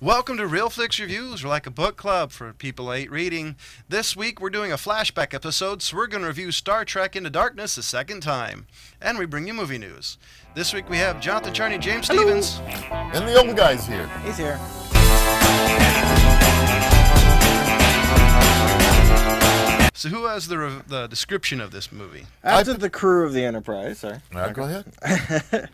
Welcome to Real Flix Reviews. We're like a book club for people who hate reading. This week we're doing a flashback episode, so we're going to review Star Trek Into Darkness a second time. And we bring you movie news. This week we have Jonathan Charney, James Stevens. And the old guy's here. He's here. So who has the description of this movie? After the crew of the Enterprise, sorry. Go ahead.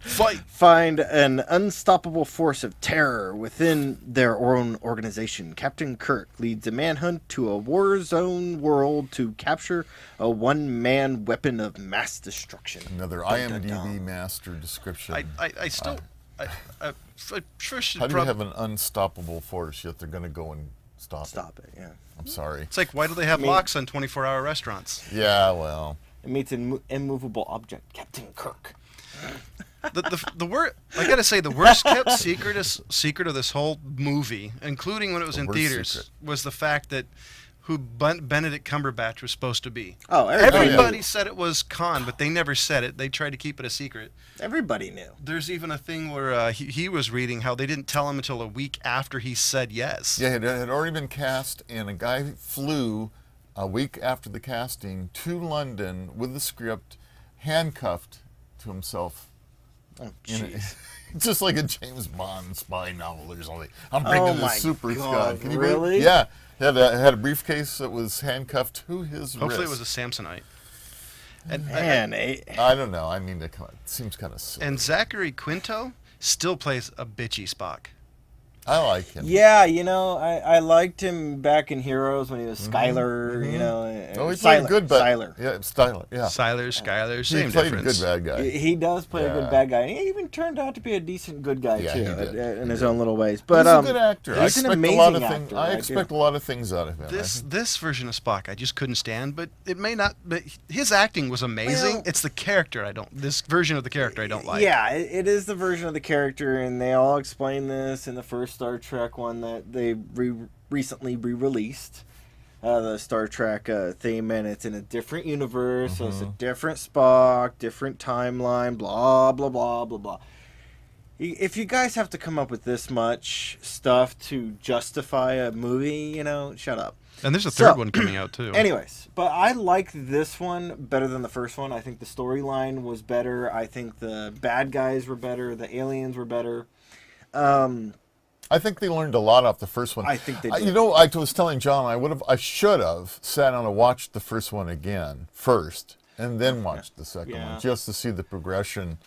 Find an unstoppable force of terror within their own organization. Captain Kirk leads a manhunt to a war-zone world to capture a one-man weapon of mass destruction. Another IMDb master description. I still should How do you have an unstoppable force, yet they're going to go and stop it? Yeah. I'm sorry. It's like, why do they have locks on 24-hour restaurants? Yeah, well. It meets an immovable object, Captain Kirk. The word, I gotta say, the worst kept secret of this whole movie, including when it was in theaters, was the fact that who Benedict Cumberbatch was supposed to be. Oh, everybody said it was Khan, but they never said it. They tried to keep it a secret. Everybody knew. There's even a thing where he was reading how they didn't tell him until a week after he said yes. Yeah, it had already been cast, and a guy flew a week after the casting to London with the script, handcuffed to himself. Oh, jeez. Just like a James Bond spy novel or something. I'm bringing the super squad. Can you really? Believe? Yeah. Had a briefcase that was handcuffed to his wrist. Hopefully it was a Samsonite. And, I don't know. I mean, it seems kind of silly. And Zachary Quinto still plays a bitchy Spock. I like him. Yeah, you know, I liked him back in Heroes when he was Skyler, you know. Oh, he played a good bad Skyler. Yeah, Skyler, yeah. Skyler, same He played difference. a good bad guy. He does play a good bad guy. And he even turned out to be a decent good guy, Yeah, too, he did. in his own little ways. But he's a good actor. He's an amazing actor. I expect a lot of things out of him. This version of Spock I just couldn't stand, but it may not. But his acting was amazing. Well, it's the character I don't. This version of the character I don't like. Yeah, it is the version of the character, and they all explain this in the first Star Trek one that they recently re-released. The Star Trek theme, and it's in a different universe, so it's a different Spock, different timeline, blah, blah, blah, blah, blah. If you guys have to come up with this much stuff to justify a movie, you know, shut up. And there's a third one coming out, too. Anyways, but I like this one better than the first one. I think the storyline was better. I think the bad guys were better. The aliens were better. I think they learned a lot off the first one. I think they did. You know, I was telling John, I should have sat down and watched the first one again first, and then watched the second one, just to see the progression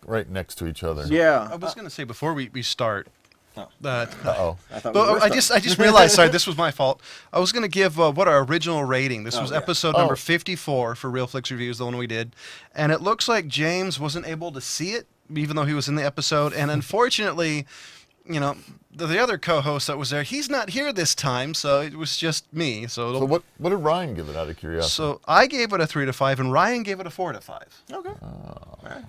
right next to each other. Yeah. I was going to say, before we start... Uh-oh. I just realized, sorry, this was my fault. I was going to give what our original rating. This was episode number 54 for Real Flix Reviews, the one we did. And it looks like James wasn't able to see it, even though he was in the episode. And unfortunately... You know, the other co-host that was there, he's not here this time, so it was just me. So what did Ryan give it, out of curiosity? So I gave it a 3 to 5, and Ryan gave it a 4 to 5. Okay.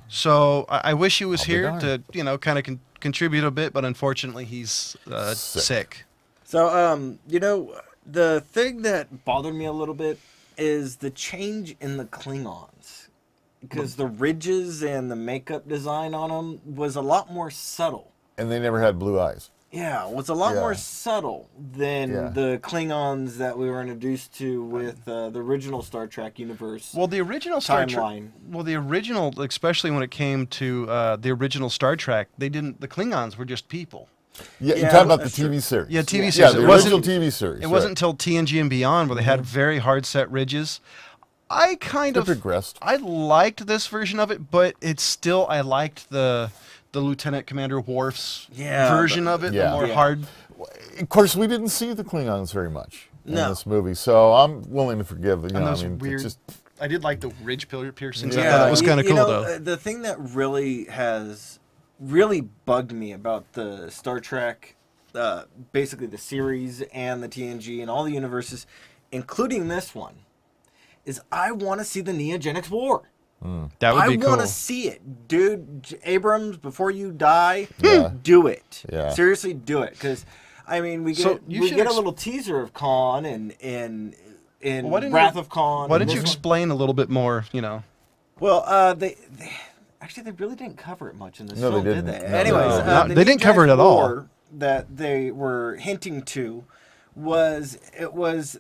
So I wish he was here to, you know, kind of contribute a bit, but unfortunately he's sick. So, you know, the thing that bothered me a little bit is the change in the Klingons. Because the ridges and the makeup design on them was a lot more subtle. And they never had blue eyes. Yeah, it was a lot more subtle than the Klingons that we were introduced to with the original Star Trek universe. Well, the original Star Trek. Well, the original, especially when it came to the original Star Trek, the Klingons were just people. Yeah, you're talking about the TV series. Yeah, TV series. Yeah, the original TV series. It wasn't until TNG and Beyond where they had very hard set ridges. I kind of progressed. I liked this version of it, but it's still I liked the Lieutenant Commander Worf's version of it, the more hard. Of course, we didn't see the Klingons very much in this movie, so I'm willing to forgive it. You know, those I mean, weird. I did like the ridge piercings. Yeah, I thought that was kind of cool, though. The thing that has really bugged me about the Star Trek, basically the series and the TNG and all the universes, including this one, is I want to see the Neogenics War. That would be cool. I want to see it, dude. Abrams, before you die, do it. Yeah. Seriously, do it. Because, I mean, we get a little teaser of Khan and Wrath of Khan. Why didn't you explain a little bit more? You know. Well, they really didn't cover it much in this film, they didn't. did they? No, Anyways, they didn't cover it at all. that they were hinting to was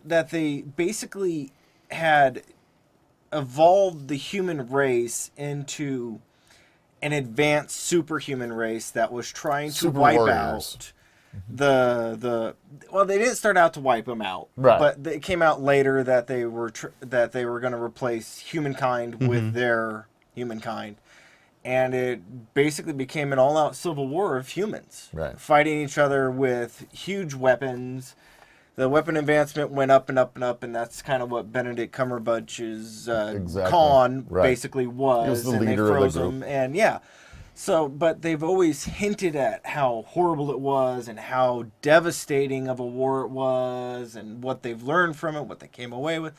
that they basically had evolved the human race into an advanced superhuman race that was trying to wipe out well, they didn't start out to wipe them out, right? But it came out later that they were going to replace humankind with their humankind, and it basically became an all-out civil war of humans, right, fighting each other with huge weapons. The weapon advancement went up and up and up, and that's kind of what Benedict Cumberbatch's Khan basically was. He was the and leader they froze of the group. him, and yeah. So, but they've always hinted at how horrible it was and how devastating of a war it was and what they've learned from it, what they came away with.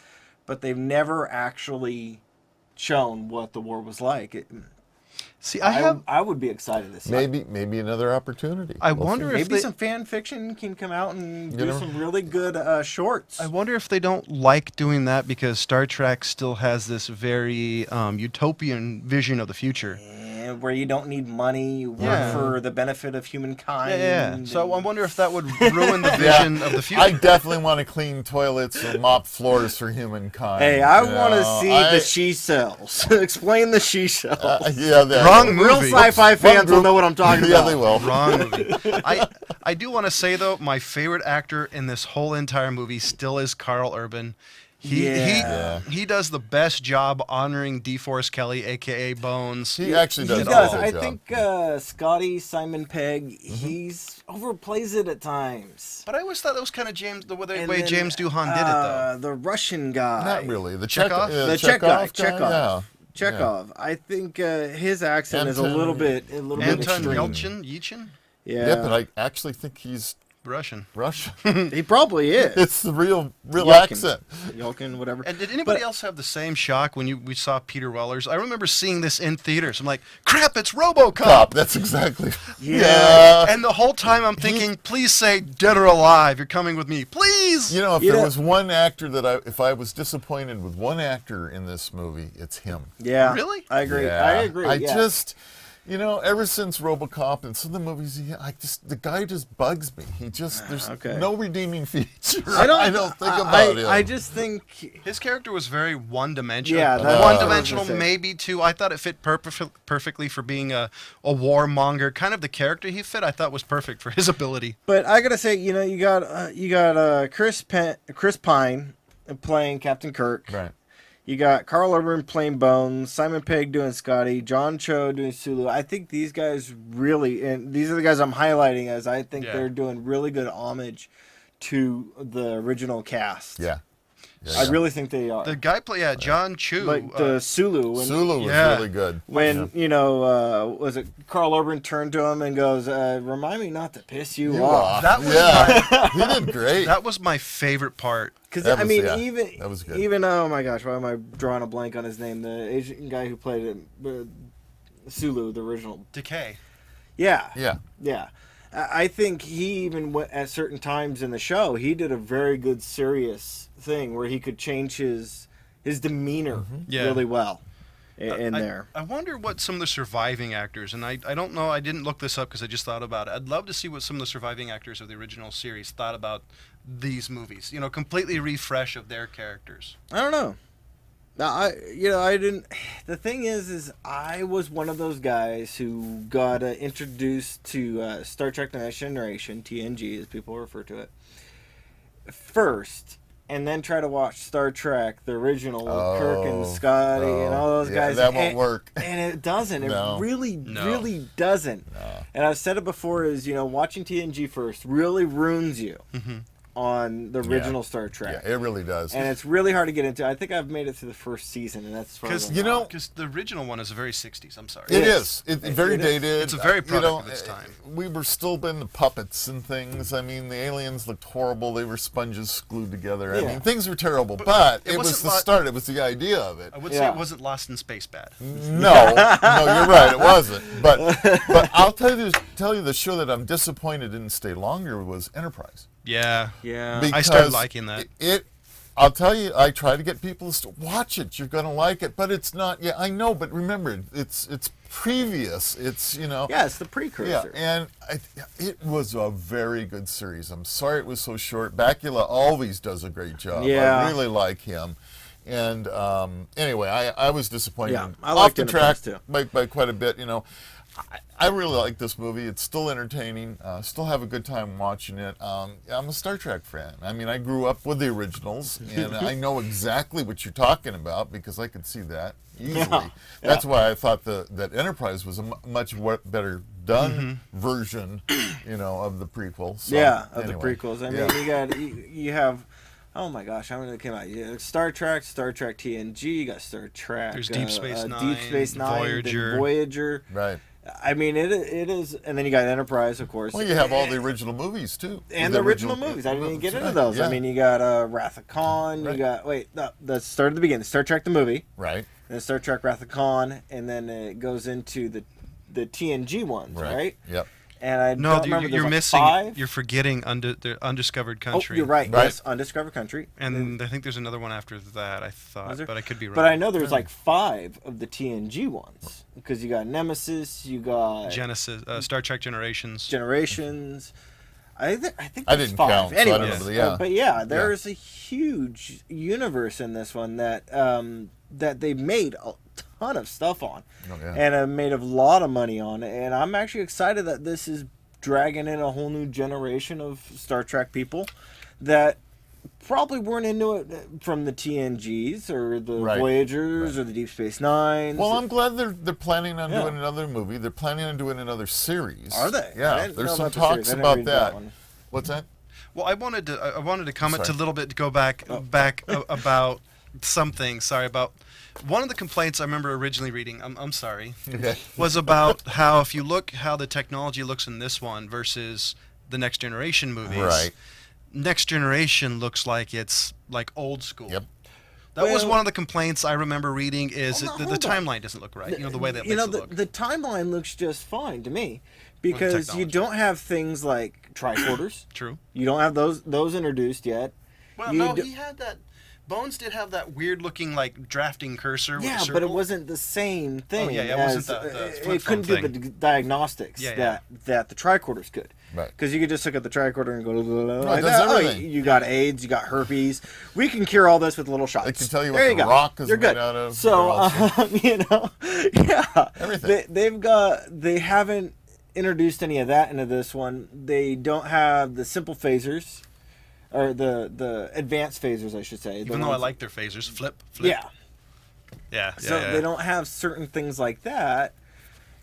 But they've never actually shown what the war was like. See, I would be excited to see. Maybe another opportunity. I wonder if maybe some fan fiction can come out and do some really good shorts. I wonder if they don't like doing that because Star Trek still has this very utopian vision of the future. Where you don't need money, you work for the benefit of humankind. Yeah. So I wonder if that would ruin the vision of the future. I definitely want to clean toilets and mop floors for humankind. Hey, I want to see the she cells. Explain the she cells. Wrong movie. Real sci-fi fans will know what I'm talking about. Yeah, they will. Wrong movie. I do want to say, though, my favorite actor in this whole entire movie still is Carl Urban. He does the best job honoring DeForest Kelly, a.k.a. Bones. He actually does. He does. I think Scotty Simon Pegg, he's overplays it at times. But I always thought that was kind of the way James Doohan did it, though. The Russian guy. Not really. The Chekhov? The Czech guy. Yeah. Chekhov. I think his accent is a little bit Anton extreme. Yelchin? Yeah. Yeah, but I actually think he's Russian. He probably is. It's the real Yelkin. accent. Yelkin, whatever. And did anybody else have the same shock when we saw Peter Weller's? I remember seeing this in theaters. I'm like, crap, it's RoboCop. That's exactly. Yeah. And the whole time I'm thinking, please say dead or alive. You're coming with me, please. You know, if there was one actor if I was disappointed with one actor in this movie, it's him. Yeah. Really? I agree. Yeah. I agree. just, ever since RoboCop and some of the movies, the guy just bugs me. There's no redeeming feature. I don't think about him. I just think his character was very one-dimensional. Yeah, that's one-dimensional, maybe two. I thought it fit perfectly for being a warmonger. Kind of the character he fit, I thought was perfect for his ability. But I gotta say, you got Chris Pine playing Captain Kirk. Right. You got Carl Urban playing Bones, Simon Pegg doing Scotty, John Cho doing Sulu. I think these guys really, and these are the guys I'm highlighting as I think they're doing really good homage to the original cast. Yeah. I really think they are. The guy John Chu. Like the Sulu. Sulu was really good. When, was it Carl Urban turned to him and goes, remind me not to piss you off. That was he did great. That was my favorite part. Because, that was good. Even, oh my gosh, why am I drawing a blank on his name? The Asian guy who played it, Sulu, the original. Decay. Yeah. Yeah. I think he even went, at certain times in the show, he did a very good serious thing where he could change his demeanor really well in there. I wonder what some of the surviving actors, and I don't know, I didn't look this up because I just thought about it. I'd love to see what some of the surviving actors of the original series thought about these movies. Completely refresh of their characters. I don't know. Now, I didn't. The thing is I was one of those guys who got introduced to Star Trek: The Next Generation, TNG, as people refer to it, first, and then try to watch Star Trek, the original, with Kirk and Scotty and all those guys. That won't work. And it doesn't. It really doesn't. No. And I've said it before: is watching TNG first really ruins you. Mm-hmm. On the original Star Trek. Yeah, it really does. And it's really hard to get into. I think I've made it through the first season, and that's because the original one is very 60s. I'm sorry. It is. It's very dated. It's a very product of its time. We were still in the puppets and things. I mean, the aliens looked horrible. They were sponges glued together. I mean, things were terrible. But it was the start. It was the idea of it. I would say it wasn't Lost in Space bad. No, you're right. It wasn't. But I'll tell you the show that I'm disappointed didn't stay longer was Enterprise. Yeah. Because I started liking that. I'll tell you, I try to get people to watch it. You're going to like it, but it's not. Yeah, I know, but remember, it's previous. It's Yeah, it's the precursor. Yeah, and it was a very good series. I'm sorry it was so short. Bakula always does a great job. Yeah. I really like him. And anyway, I was disappointed. Yeah, I off liked the Enterprise track too. by quite a bit. I really like this movie. It's still entertaining. Still have a good time watching it. I'm a Star Trek fan. I mean, I grew up with the originals, and I know exactly what you're talking about because I could see that easily. Yeah. That's why I thought that Enterprise was a much better done version, of the prequel. So, the anyway. prequels. I mean, you have. Oh my gosh, how many that came out? Star Trek TNG, you got Star Trek. There's Deep Space Nine, Voyager. Voyager. Right. I mean, it is, and then you got Enterprise, of course. Well, you have all the original movies too. And the original movies. I didn't even get into those. Yeah. I mean, you got Wrath of Khan. Right. You got let's start at the beginning. Star Trek the movie. Right. And then Star Trek Wrath of Khan, and then it goes into the TNG ones, right? Yep. And I don't remember. You're missing. 5. You're forgetting the Undiscovered Country. Oh, you're right. Yes, Undiscovered Country. And I think there's another one after that. I thought, but I could be wrong. But I know there's like 5 of the TNG ones because you got Nemesis, you got Genesis, Star Trek Generations. I think I there's didn't 5. count. Anyway, So I don't know, but yeah, there's a huge universe in this one that they made a ton of stuff on, and made a lot of money on it. And I'm actually excited that this is dragging in a whole new generation of Star Trek people that probably weren't into it from the TNGs or the Voyagers or the Deep Space Nines. Well, I'm glad they're planning on doing another movie. They're planning on doing another series. Are they? Yeah, there's some talks about that. What's that? Well, I wanted to comment a little bit to go back about something. Sorry about. One of the complaints I remember originally reading, I'm sorry, was about how if you look how the technology looks in this one versus the Next Generation movies, Next Generation looks like it's like old school. Yep. That was one of the complaints I remember reading is that the timeline doesn't look right. The way that makes it look. The timeline looks just fine to me because you don't have things like tricorders. True. You don't have those introduced yet. Well, no, he had that. Bones did have that weird-looking, like, drafting cursor. Yeah, with a but it wasn't the same thing. Oh, yeah, it wasn't the it couldn't do the diagnostics that the tricorders could. Right. Because you could just look at the tricorder and go, it does everything. You got AIDS, you got herpes. We can cure all this with little shots. I can tell you what the rock is made out of. So, everything. They haven't introduced any of that into this one. They don't have the simple phasers. Or the advanced phasers, I should say. Even though I like their phasers. Flip. Yeah. So they don't have certain things like that.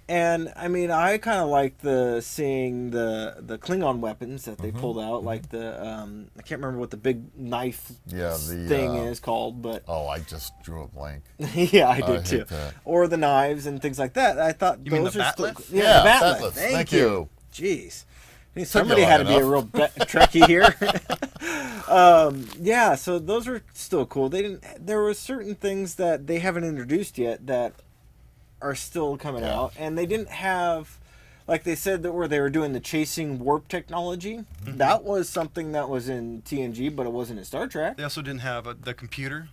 And, I mean, I kind of like seeing the Klingon weapons that they pulled out. Like the, I can't remember what the big knife thing is called, but... Oh, I just drew a blank. Yeah, I did too. Or the knives and things like that. I thought you those mean the are still... batleth? Yeah, the batleth. Batleth. Thank you. Jeez. Somebody had to be a real Trekkie here. Yeah, so those are still cool. There were certain things that they haven't introduced yet that are still coming out, and they didn't have, like they said, where they were doing the chasing warp technology. That was something that was in TNG, but it wasn't in Star Trek. They also didn't have the computer.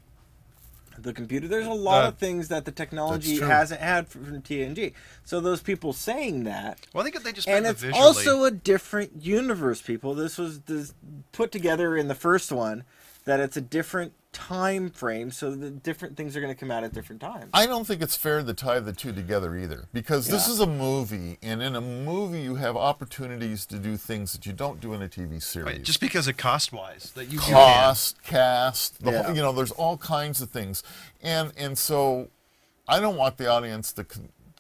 There's a lot of things that the technology hasn't had from TNG. So those people saying that, well, I think they just and it's also a different universe. People, this was put together in the first one, that it's a different time frame, so the different things are going to come out at different times. I don't think it's fair to tie the two together either, because this is a movie, and in a movie you have opportunities to do things that you don't do in a TV series. Right, just because of cost-wise, that you cast, whole, there's all kinds of things, and so I don't want the audience to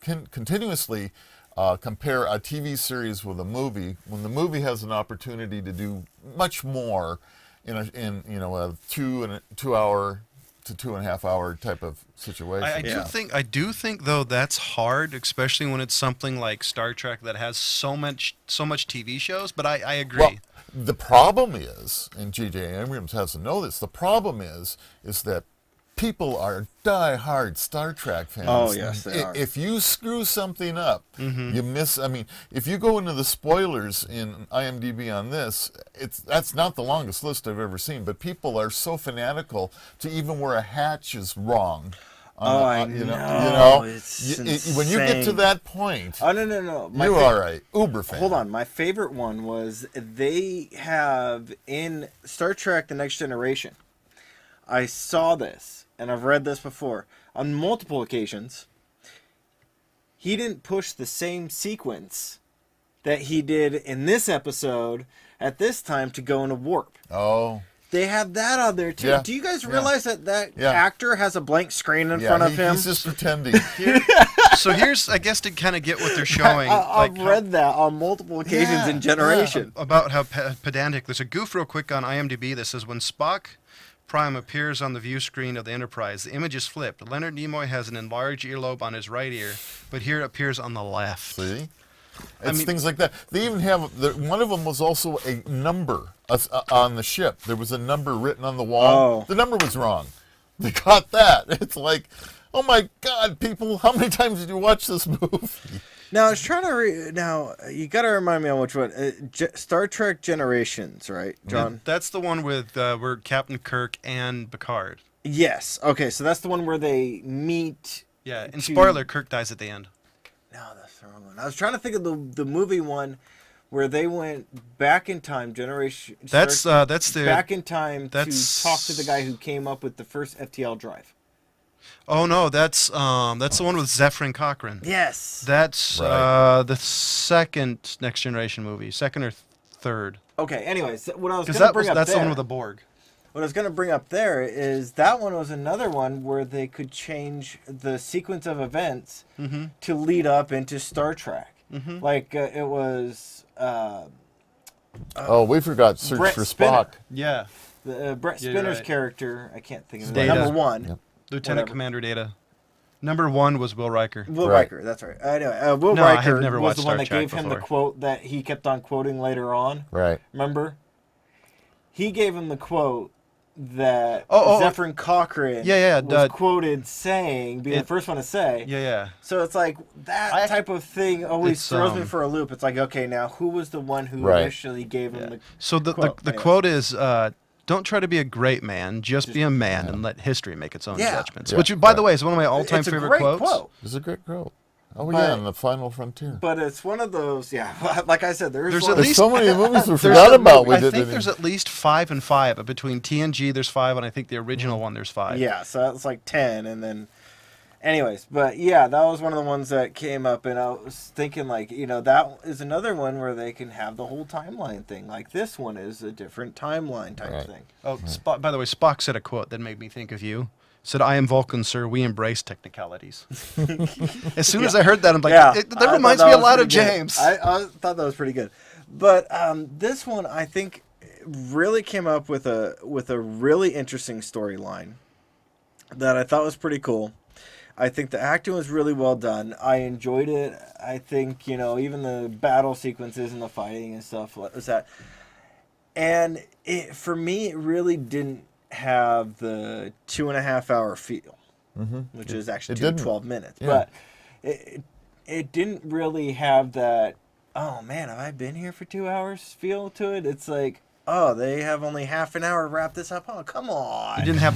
continuously compare a TV series with a movie when the movie has an opportunity to do much more in a 2 hour to 2.5 hour type of situation. I do think though that's hard, especially when it's something like Star Trek that has so much TV shows. But I agree. Well, the problem is, and J.J. Abrams has to know this. The problem is that people are die-hard Star Trek fans. Oh, yes, they are. If you screw something up, you miss. I mean, if you go into the spoilers in IMDb on this, that's not the longest list I've ever seen. But people are so fanatical to even where a hatch is wrong. I you know. know, It's when you get to that point, oh no, you're all right. Uber fan. Hold on, my favorite one was they have in Star Trek: The Next Generation. I saw this, and I've read this before on multiple occasions. He didn't push the same sequence that he did in this episode at this time to go into warp. Oh. They have that on there too. Yeah. Do you guys realize that actor has a blank screen in front of him? He's just pretending. So here's, I guess, to kind of get what they're showing. I've read that on multiple occasions in Generation. About how pedantic. There's a goof real quick on IMDb that says when Spock Prime appears on the view screen of the Enterprise, the image is flipped. Leonard Nimoy has an enlarged earlobe on his right ear, but here it appears on the left. See? It's things like that. They even have, one of them was also a number on the ship. There was a number written on the wall. Oh. The number was wrong. They caught that. It's like, oh my God, people, how many times did you watch this movie? Now, I was trying to now, you got to remind me on which one. Star Trek Generations, right, John? That's the one with where Captain Kirk and Picard. Yes. Okay, so that's the one where they meet. Yeah, and spoiler, Kirk dies at the end. No, that's the wrong one. I was trying to think of the movie one where they went back in time, Generation. That's the back in time to talk to the guy who came up with the first FTL drive. Oh no, that's the one with Zephyrin Cochrane. Yes. That's the second Next Generation movie, second or third. Okay. Anyways, what I was going to bring up that's the one with the Borg. What I was going to bring up there is that one was another one where they could change the sequence of events to lead up into Star Trek. Like it was. We forgot Search Brett for Spinner. Spock. Yeah. Brett Spinner's character, I can't think of it. Data. Number one. Yep. Lieutenant Commander Data. Number one was Will Riker. Will Riker, that's right. Anyway, Will Riker was the one that gave him the quote that he kept on quoting later on. Right. Remember? He gave him the quote that Zephyrin Cochrane was quoted saying, being the first one to say. Yeah. So it's like that type of thing always throws me for a loop. It's like, okay, now who was the one who initially gave him the So the quote is, don't try to be a great man, just be a man and let history make its own judgments. Which, by the way, is one of my all-time favorite quotes. It's a great quote. Oh, yeah, in The Final Frontier. But it's one of those, like I said, there's at least so many movies we forgot about. I think there's at least 5 and 5. But between TNG, there's 5, and I think the original one, there's 5. Yeah, so that's like 10, and then... Anyways, but yeah, that was one of the ones that came up, and I was thinking, like, that is another one where they can have the whole timeline thing. Like, this one is a different timeline type thing. Oh, by the way, Spock said a quote that made me think of you. Said, "I am Vulcan, sir. We embrace technicalities." As soon as I heard that, I'm like, that reminds me a lot of James. I thought that was pretty good. But this one, I think, really came up with a really interesting storyline that I thought was pretty cool. I think the acting was really well done. I enjoyed it. I think, even the battle sequences and the fighting and stuff was that. And for me, it really didn't have the 2.5 hour feel, which is actually 12 minutes. Yeah. But it didn't really have that, oh man, have I been here for 2 hours feel to it. It's like, oh, they have only half an hour to wrap this up. Oh, come on! You didn't have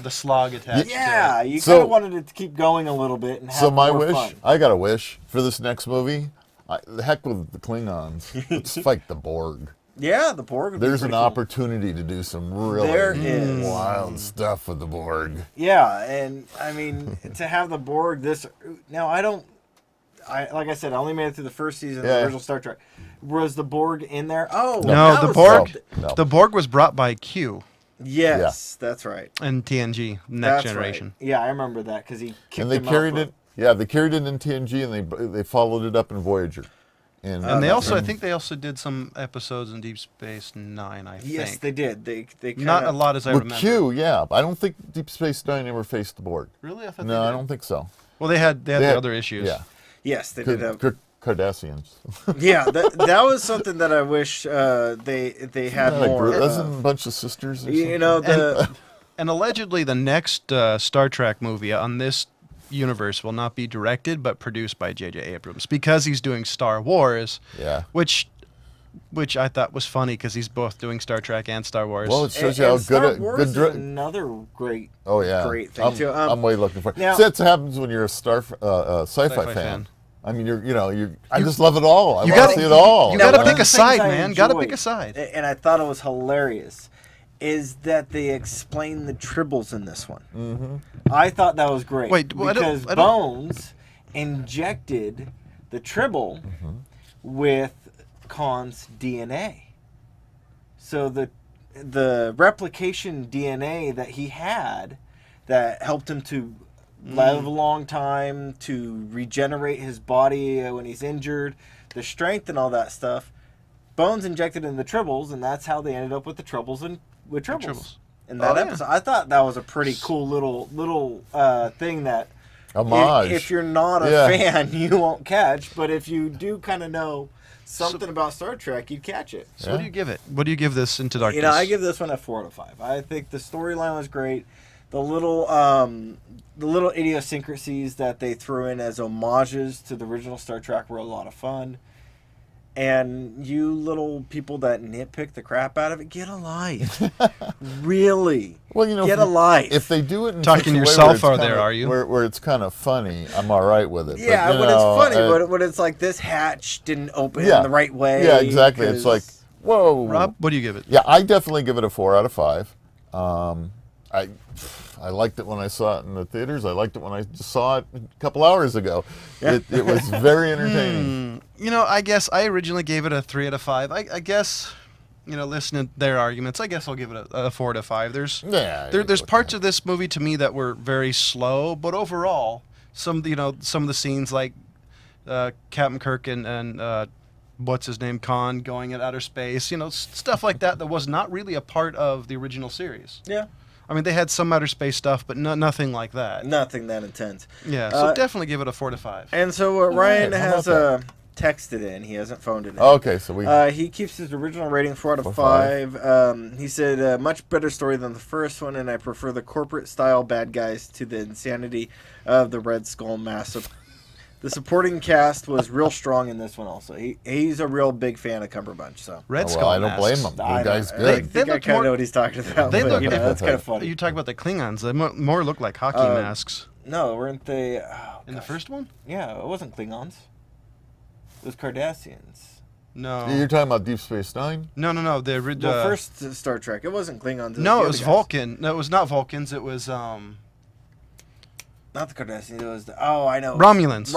the slog attached. Yeah, you kind of wanted it to keep going a little bit and have more wish, fun. I got a wish for this next movie. The heck with the Klingons. Let's fight the Borg. Yeah, the Borg. There's an opportunity to do some really wild stuff with the Borg. Yeah, and I mean to have the Borg now like I said, I only made it through the first season of the original Star Trek. Was the Borg in there? Oh, no, the Borg was brought by Q. Yes, that's right. And TNG, Next Generation. Right. Yeah, I remember that because he kicked and they carried it. Yeah, they carried it in TNG and they followed it up in Voyager. And they also, I think they also did some episodes in Deep Space Nine. I think. Yes, they did. They not a lot as I remember. Q, yeah, I don't think Deep Space Nine ever faced the Board. Really? I thought no, I don't think so. Well, they had the other issues. Yeah. Yes, they did have Cardassians. Yeah, that was something that I wish they had more. Wasn't a bunch of sisters. Or you know And allegedly, the next Star Trek movie on this universe will not be directed, but produced by J.J. Abrams because he's doing Star Wars. Yeah. Which I thought was funny because he's both doing Star Trek and Star Wars. Well, it shows you how Star Wars is another great. Oh yeah, great thing too. I'm way looking for it. Now, See, that's what happens when you're a sci-fi fan. I mean, I just love it all. I want to see it all. You got to pick a side, man. Got to pick a side. And I thought it was hilarious. Is that they explain the tribbles in this one? Mm-hmm. I thought that was great. Wait, because Bones injected the tribble with Khan's DNA. So the replication DNA that he had that helped him to live a long time, to regenerate his body when he's injured, the strength and all that stuff, Bones injected in the tribbles, and that's how they ended up with the tribbles and with tribbles. In that episode, I thought that was a pretty cool little thing that homage. If you're not a fan, you won't catch. But if you do kind of know something about Star Trek, you'd catch it. So what do you give it? What do you give this Into Darkness? I give this one a 4 out of 5. I think the storyline was great. The little idiosyncrasies that they threw in as homages to the original Star Trek were a lot of fun. And you little people that nitpick the crap out of it, get a life. Really. Well, get a life. If they do it in talking yourself out there, are you? Where it's kind of funny, I'm all right with it. Yeah, but, when it's funny, but it's like this hatch didn't open in the right way. Yeah, exactly. It's like, whoa. Rob, what do you give it? Yeah, I definitely give it a 4 out of 5. I liked it when I saw it in the theaters. I liked it when I just saw it a couple hours ago. Yeah. It was very entertaining. I guess I originally gave it a 3 out of 5. I guess, listening to their arguments, I guess I'll give it a 4 out of 5. There's parts of this movie to me that were very slow, but overall, some of the scenes like Captain Kirk and what's his name, Khan going at outer space, stuff like that was not really a part of the original series. Yeah. I mean, they had some outer space stuff, but nothing like that. Nothing that intense. Yeah, so definitely give it a 4 out of 5. And so Ryan has texted in. He hasn't phoned it in. Okay, so he keeps his original rating 4 out of 5. He said, much better story than the first one, and I prefer the corporate-style bad guys to the insanity of the Red Skull massive. The supporting cast was real strong in this one also. He's a real big fan of Cumberbatch. So Red Skull I don't blame him. The guy's good. I think I kind of know what he's talking about. That's kind of funny. You talk about the Klingons. They more look like hockey masks. No, weren't they? In the first one? Yeah, it wasn't Klingons. It was Cardassians. No. You're talking about Deep Space Nine? No. The first Star Trek. It wasn't Klingons. It was Vulcan. No, it was not Vulcans. It was not the Cardassians. It was I know. Romulans.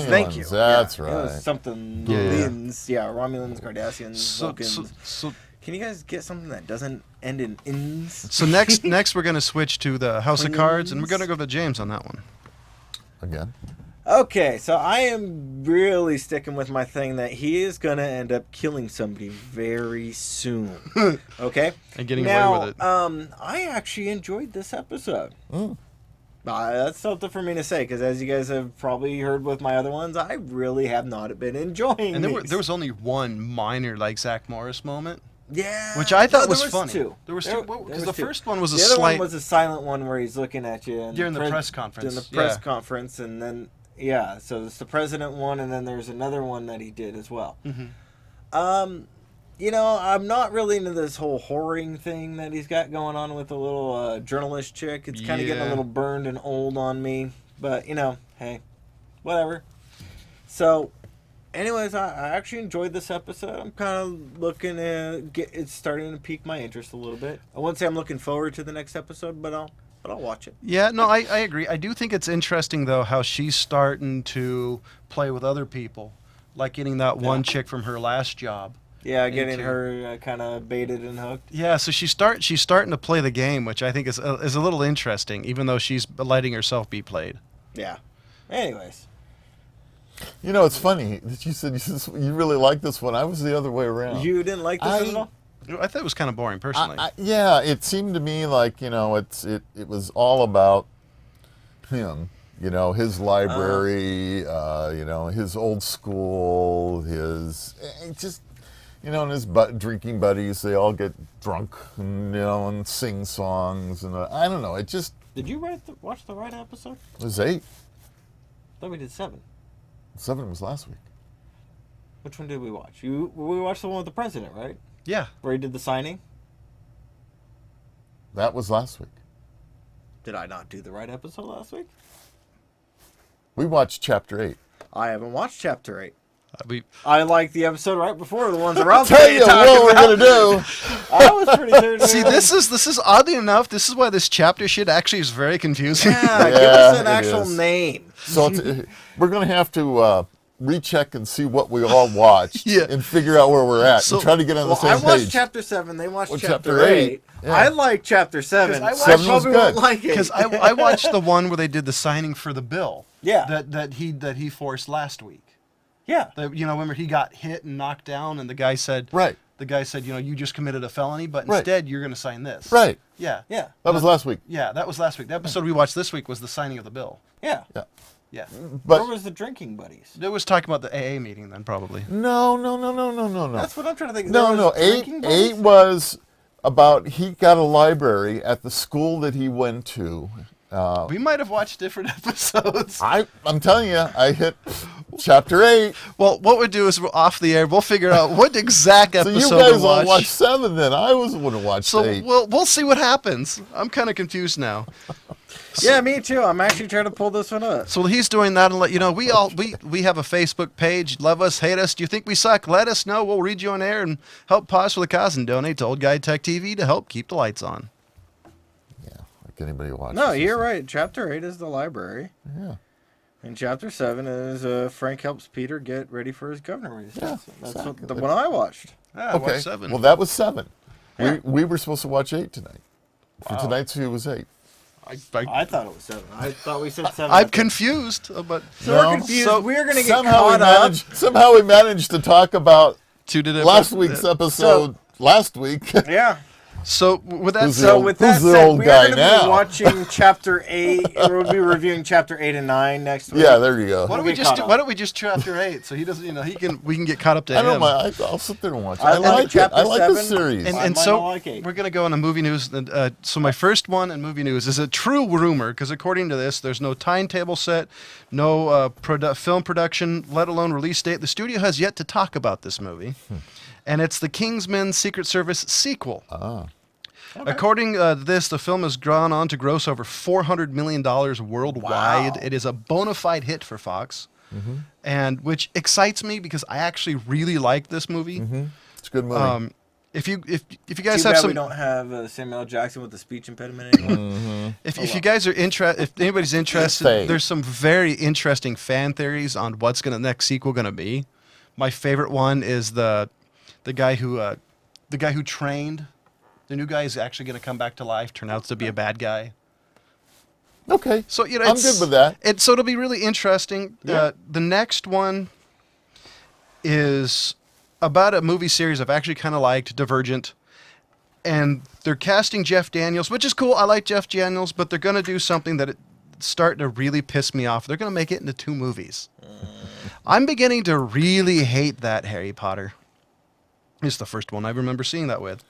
Thank you. That's right. It was something. Romulans, Cardassians, Vulcans. So can you guys get something that doesn't end in ins? So next we're gonna switch to the House of Cards, and we're gonna go to James on that one. Again. Okay, so I am really sticking with my thing that he is going to end up killing somebody very soon. Okay? And getting away with it. I actually enjoyed this episode. That's something for me to say, because as you guys have probably heard with my other ones, I really have not been enjoying And there was only one minor, Zach Morris moment. Yeah. Which I thought was funny. Two. There was two. Because the first one was the other one was a silent one where he's looking at you. And during the press conference. During the press conference, and then... Yeah, so it's the president one, and then there's another one that he did as well. Mm-hmm. I'm not really into this whole whoring thing that he's got going on with the little journalist chick. It's kind of getting a little burned and old on me. But, hey, whatever. So, anyways, I actually enjoyed this episode. I'm kind of looking at it's starting to pique my interest a little bit. I wouldn't say I'm looking forward to the next episode, but I'll watch it. Yeah, no, I agree. I do think it's interesting, though, how she's starting to play with other people. Like getting that one chick from her last job. Yeah, getting her kind of baited and hooked. Yeah, so she's starting to play the game, which I think is a little interesting, even though she's letting herself be played. Yeah. Anyways. It's funny that you said you really like this one. I was the other way around. You didn't like this at all? I thought it was kind of boring, personally. Yeah, it seemed to me like, it was all about him, his library, his old school, you know, and his drinking buddies, they all get drunk, and, you know, and sing songs, and I don't know. It just. Did you watch the right episode? It was 8. I thought we did 7. 7 was last week. Which one did we watch? We watched the one with the president, right? Yeah. Where he did the signing? That was last week. Did I not do the right episode last week? We watched Chapter 8. I haven't watched Chapter 8. We I like the episode right before the ones around. Tell you what we're going to do. I was pretty sure. see, this is oddly enough. This is why this chapter shit actually is very confusing. Yeah, give us an actual name. So we're going to have to recheck and see what we all watched and figure out where we're at and try to get on the same page. I watched Chapter 7. They watched Chapter 8. Yeah. I like Chapter 7. I 7 was good. Like it. Because I watched the one where they did the signing for the bill. Yeah. That he forced last week. Yeah. You know, remember he got hit and knocked down, and the guy said, Right. The guy said, you know, you just committed a felony, but instead you're going to sign this. Right. Yeah. Yeah. That was last week. Yeah, that was last week. The episode we watched this week was the signing of the bill. Yeah. Yeah. Yeah. But Where was the drinking buddies? It was talking about the AA meeting then, probably. no. That's what I'm trying to think. No. 8 was about he got a library at the school that he went to. We might have watched different episodes. I'm telling you, I hit Chapter 8. Well, what we'll do is we're off the air. We'll figure out what exact So episode you guys to all watch. watched 7 then. I was the one who watched So 8. we'll see what happens. I'm kind of confused now. Yeah, me too. I'm actually trying to pull this one up. So he's doing that and let you know we have a Facebook page. Love us, hate us. Do you think we suck? Let us know. We'll read you on air and help pause for the cause and donate to Old Guy Tech TV to help keep the lights on. Yeah, like anybody watches. No, you're right. Chapter 8 is the library. Yeah. And Chapter 7 is Frank helps Peter get ready for his governor race. Yeah, That's exactly. the one I watched. Ah, Okay. watch 7. Well, that was 7. Yeah. We were supposed to watch 8 tonight. For Wow. tonight's view was 8. I thought it was 7. I thought we said 7. I'm confused, but So No. we're confused. So we're going to get Somehow caught we managed to talk about two did it. last week's episode last week. up. Yeah. So with that Who's said, the So old- with that who's the said, old we're guy going to now? be watching Chapter 8. We'll be reviewing Chapter 8 and 9 next week. Yeah, there you go. why don't We'll we get just caught up. why don't we just Chapter 8 so he doesn't we can get caught up to I him. don't mind. I'll sit there and watch it. I I like like it. Chapter I like the 7. series. And, I and might so not like 8. we're going to go on a movie news. So my first one in movie news is a true rumor because according to this, there's no timetable set, no film production, let alone release date. The studio has yet to talk about this movie, and it's the Kingsman Secret Service sequel. Okay. According to this, the film has gone on to gross over $400 million worldwide. Wow. It is a bona fide hit for Fox, and which excites me because I actually really like this movie. It's a good movie. If you guys Too have bad some, we don't have Samuel L. Jackson with the speech impediment anymore. if you guys are interested, if anybody's interested, Fake. there's some very interesting fan theories on what's the next sequel gonna be. My favorite one is the guy who trained. The new guy is actually going to come back to life, turn out to be a bad guy. Okay. So you know, I'm good with that. So it'll be really interesting. Yeah. The next one is about a movie series I've actually kind of liked, Divergent, and they're casting Jeff Daniels, which is cool. I like Jeff Daniels, but they're going to do something that it's starting to really piss me off. They're going to make it into 2 movies. I'm beginning to really hate that Harry Potter. It's the first one I remember seeing that with.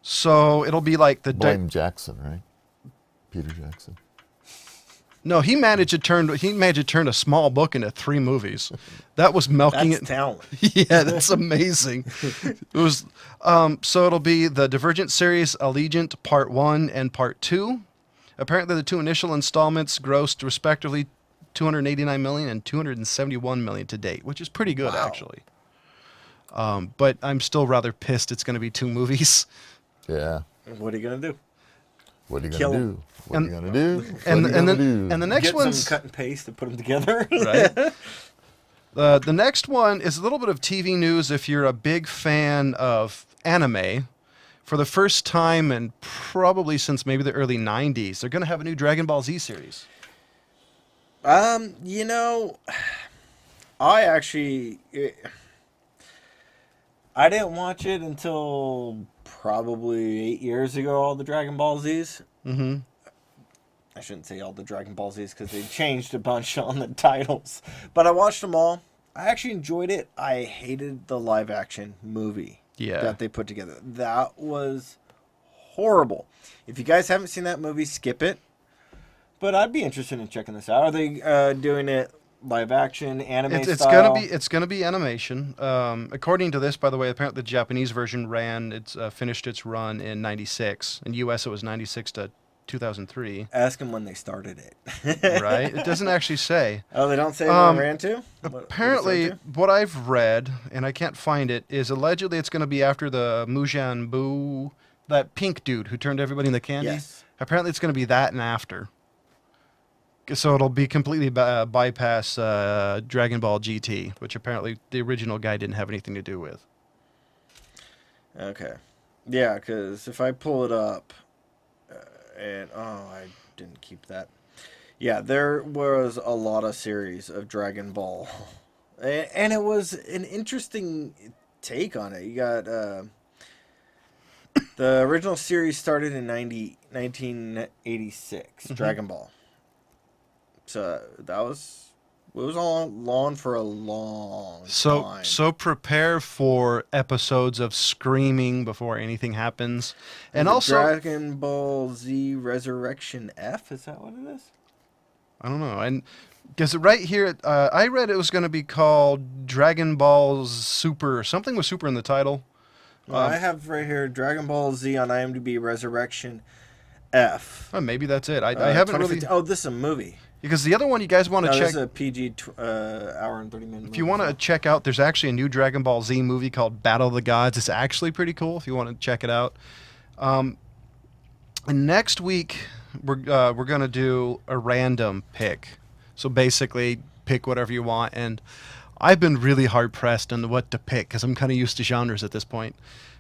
So it'll be like the Blame Jackson, right? Peter Jackson. No, he managed to turn a small book into 3 movies. That was milking That's it. talent. Yeah, that's amazing. It was so it'll be the Divergent series, Allegiant Part 1 and Part 2. Apparently the 2 initial installments grossed respectively $289 million and $271 million to date, which is pretty good actually. But I'm still rather pissed it's going to be 2 movies. Yeah. What are you going to do? What are you Kill gonna him. do? What are you gonna do? And What are you gonna then do? and the next Get one's some cut and paste and put them together. right. The next one is a little bit of TV news if you're a big fan of anime. For the first time and probably since maybe the early 90s, they're going to have a new Dragon Ball Z series. You know, I actually, I didn't watch it until probably 8 years ago, all the Dragon Ball Zs. Mm-hmm. I shouldn't say all the Dragon Ball Zs because they changed a bunch on the titles. But I watched them all. I actually enjoyed it. I hated the live action movie that they put together. That was horrible. If you guys haven't seen that movie, skip it. But I'd be interested in checking this out. Are they doing it live action, anime style? It's gonna be animation. According to this, by the way, apparently the Japanese version finished its run in '96. In U.S. it was '96 to 2003. Ask them when they started it. Right? It doesn't actually say. Oh, they don't say when it ran to? Apparently, what I've read, and I can't find it, is allegedly it's going to be after the Mujan Buu, that pink dude who turned everybody into candy. Yes. Apparently it's going to be that and after. So it'll be completely bypass Dragon Ball GT, which apparently the original guy didn't have anything to do with. Okay. Yeah, because if I pull it up, I didn't keep that. Yeah, there was a lot of series of Dragon Ball. And it was an interesting take on it. You got the original series started in 1986, Dragon Ball. So it was on for a long time. So prepare for episodes of screaming before anything happens. And also Dragon Ball Z Resurrection F, is that what it is? I don't know. And because right here, I read it was going to be called Dragon Ball Super. Something with Super in the title. Well, I have right here Dragon Ball Z on IMDb Resurrection F. Oh, maybe that's it. I haven't really. Oh, this is a movie. Because the other one you guys want to check. This is a PG hour and 30 minutes. If you want to check out, there's actually a new Dragon Ball Z movie called Battle of the Gods. It's actually pretty cool if you want to check it out. And next week we're gonna do a random pick. So basically, pick whatever you want. And I've been really hard pressed on what to pick because I'm kind of used to genres at this point.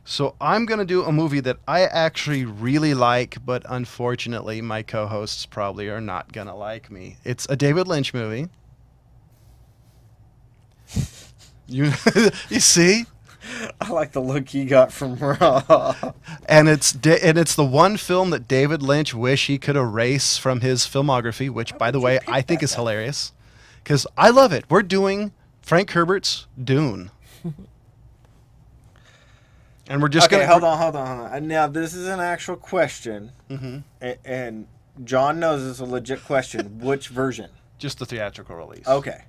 So I'm going to do a movie that I actually really like, but unfortunately my co-hosts probably are not going to like me. It's a David Lynch movie. You see? I like the look he got from Raw. And it's the one film that David Lynch wish he could erase from his filmography, which, by the way, I think is hilarious. Because I love it. We're doing Frank Herbert's Dune. And we're just okay, hold on. Now, this is an actual question. And John knows it's a legit question. Which version? Just the theatrical release. Okay.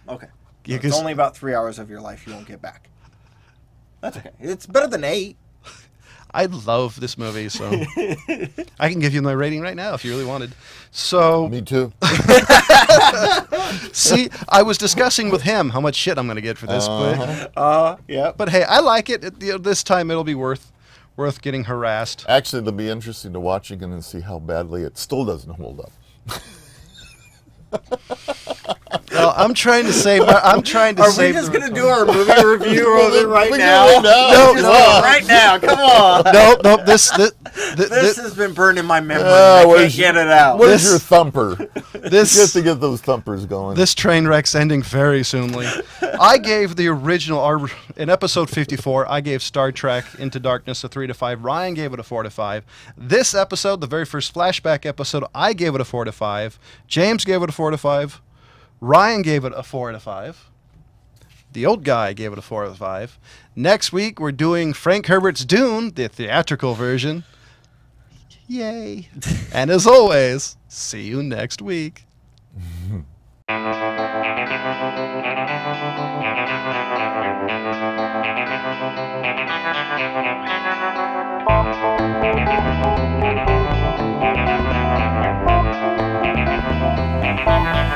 Yeah, it's only about 3 hours of your life you won't get back. That's okay. It's better than 8. I love this movie, so I can give you my rating right now if you really wanted. So me too. See, I was discussing with him how much shit I'm going to get for this, yeah. But hey, I like it. This time it'll be worth getting harassed. Actually, it'll be interesting to watch again and see how badly it still doesn't hold up. Well, I'm trying to save. Are we just going to do our movie review right now? No, right now. Come on. No. This has been burned in my memory. I can't get it out. Where's your thumper? Just to get those thumpers going. This train wreck's ending very soonly. I gave the original in episode 54. I gave Star Trek Into Darkness a 3 to 5. Ryan gave it a 4 to 5. This episode, the very first flashback episode, I gave it a 4 to 5. James gave it a 4 to 5. Ryan gave it a 4 to 5. The old guy gave it a 4 to 5. Next week, we're doing Frank Herbert's Dune, the theatrical version. Yay. And as always, see you next week.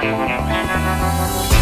Thank you.